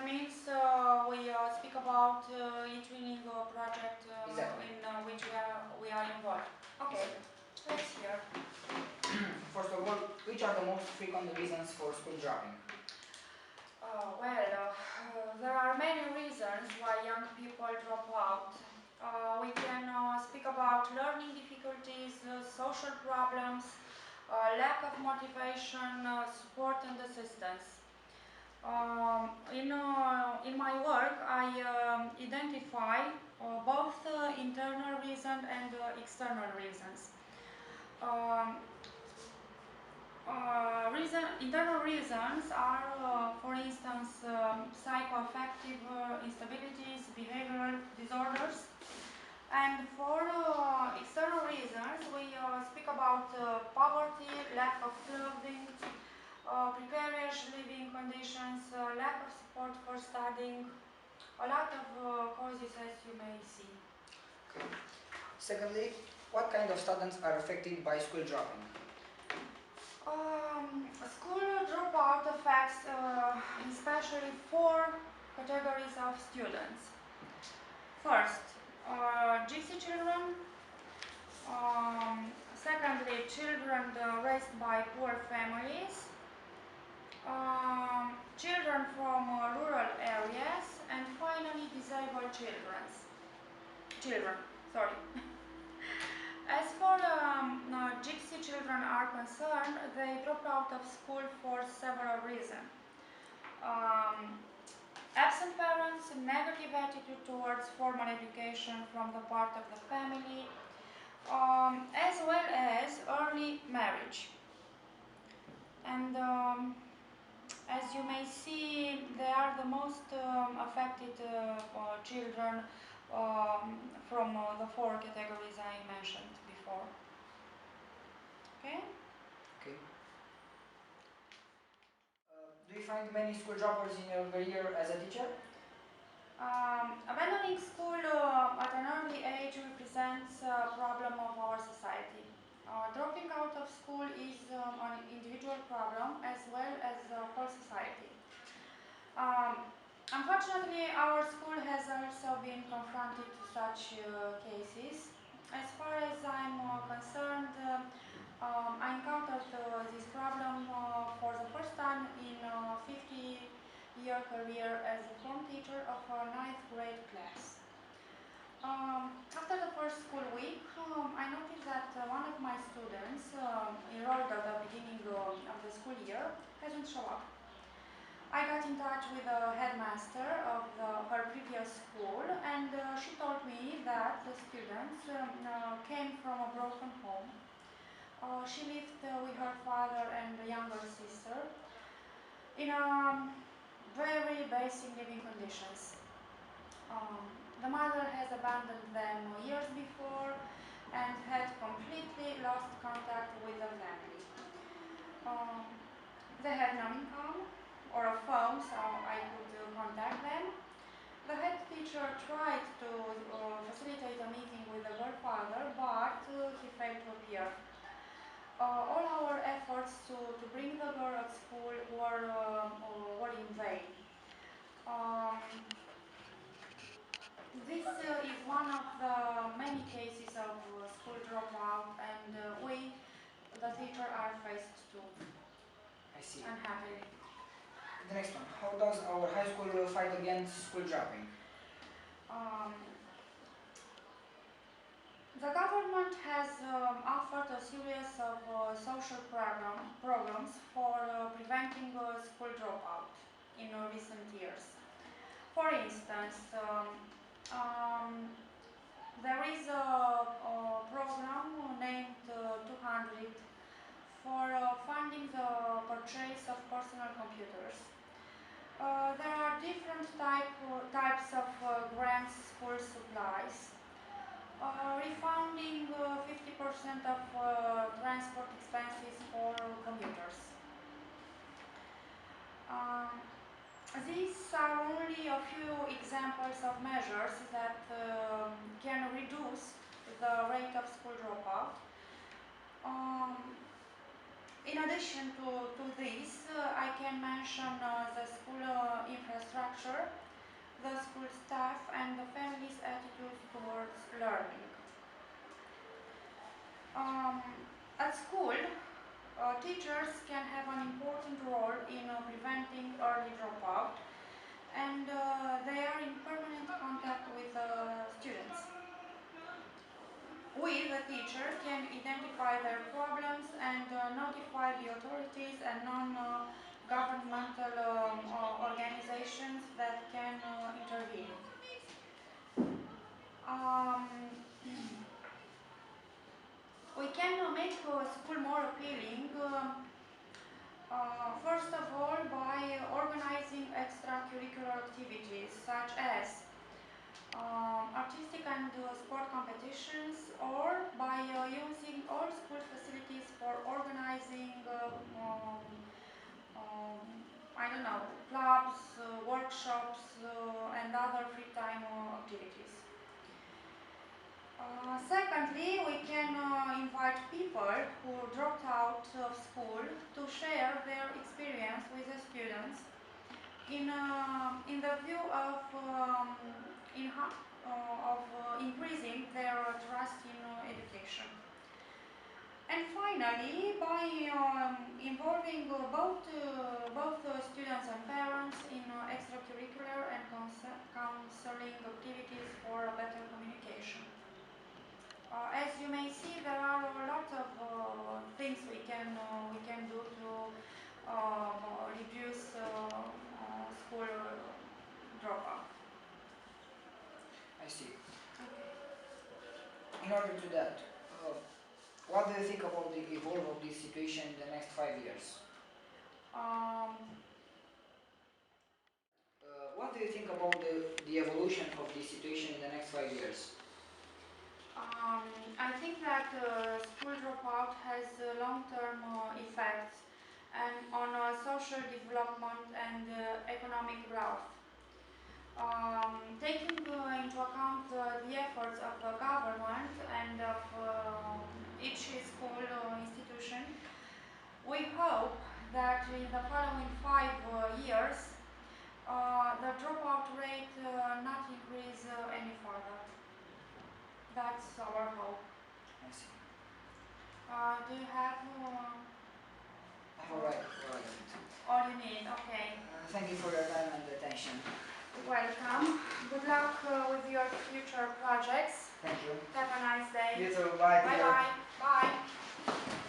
means we speak about eTwinning project Exactly. in which we are involved. Okay, let's hear. First of all, which are the most frequent reasons for school dropping? There are many reasons why young people drop out. We can speak about learning difficulties, social problems, lack of motivation, support and assistance. In my work, I identify both internal reasons and external reasons. Internal reasons are, for instance, psychoaffective instabilities, behavioral disorders. And for external reasons, we speak about poverty, lack of clothing, precarious living conditions, lack of support for studying, a lot of causes as you may see. Okay. Secondly, what kind of students are affected by school dropping? School dropout affects especially four categories of students. First, gypsy children. Secondly, children raised by poor families. Children from rural areas. And finally, disabled children. Sorry. As far gypsy children are concerned, they drop out of school for several reasons. Absent parents, negative attitude towards formal education from the part of the family, as well as early marriage. And as you may see, they are the most affected children from the four categories I mentioned before. Okay? Okay. Do you find many school droppers in your career as a teacher? Abandoning school at an early age represents a problem of our society. Dropping out of school is an individual problem as well as the whole society. Unfortunately, our school has also been confronted to such cases. As far as I'm concerned, I encountered this problem for the first time in a 50-year career as a form teacher of a 9th grade class. After the first school week, I noticed that one of my students enrolled at the beginning of the school year hasn't shown up. I got in touch with the headmaster of her previous school, and she told me that the students came from a broken home. She lived with her father and a younger sister in very basic living conditions. The mother has abandoned them years before and had completely lost contact with the family. They had no income or a phone, so I could contact them. The head teacher tried to facilitate a meeting with the girl father, but he failed to appear. All our efforts to bring the girl at school were in vain. This is one of the many cases of school dropout, and we, the teacher, are faced to. I see. Unhappily. The next one. How does our high school fight against school dropping? The government has offered a series of social programs for preventing school dropout in recent years. For instance, there is a program named 200 for funding the purchase of personal computers. There are different types of grants, school supplies, refunding 50% of transport expenses for commuters. These are only a few examples of measures that can reduce the rate of school dropout. In addition to this, I can mention the school structure, the school staff, and the family's attitudes towards learning. At school, teachers can have an important role in preventing early dropout, and they are in permanent contact with students. We, the teacher, can identify their problems and notify the authorities and non-governmental organizations that can intervene. Um, we can make school more appealing, first of all, by organizing extracurricular activities such as artistic and sport competitions, or by using all school facilities for organizing, I don't know, clubs, workshops, and other free time activities. Secondly, we can invite people who dropped out of school to share their experience with the students in the view of increasing their trust in education. And finally, by involving both students and parents in extracurricular and counseling activities for better communication. As you may see, there are a lot of things we can do to reduce school dropout. I see. Okay. In order to that, what do you think about the evolve of this situation in the next 5 years? What do you think about the evolution of this situation in the next 5 years? I think that school dropout has long-term effects and on social development and economic growth. Taking into account the efforts of the government and of each school institution, we hope that in the following 5 years the dropout rate not increase any further. That's our hope. I see. Do you have all you need? Okay. Thank you for your time and attention. Welcome. Good luck with your future projects. Thank you. Have a nice day. You too. Bye. Bye-bye. Bye.